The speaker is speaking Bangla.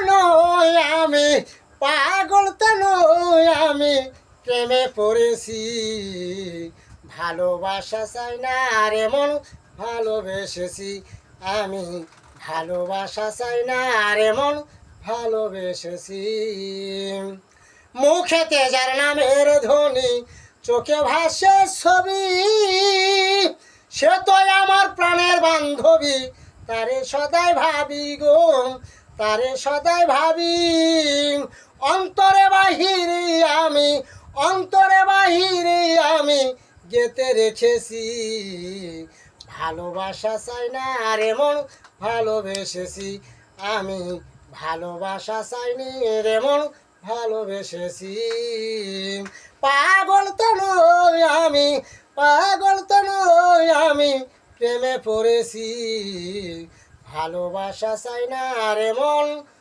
নই আমি, পাগল তো নই আমি, প্রেমে পড়েছি। ভালোবাসা চাই না রে মন, ভালোবেসেছি আমি। ভালোবাসা চাই না রে মন, ভালোবেসেছি। মুখেতে যার নামের ধ্বনি, চোখে ভাসে ছবি, সে তো আমার প্রাণের বান্ধবী। তারে সদাই ভাবি গো, তারে সদাই ভাবি। অন্তরে বাহিরে আমি, অন্তরে বাহিরে আমি গেতে রেখেছি। ভালোবাসা চাই না রে মন, ভালোবেসেছি আমি। ভালোবাসা চাইনি রে মন, ভালোবেসেছি। পাগল তো নই আমি, পাগল তো নই আমি, প্রেমে পড়েছি। ভালোবাসা চাই না রে মন,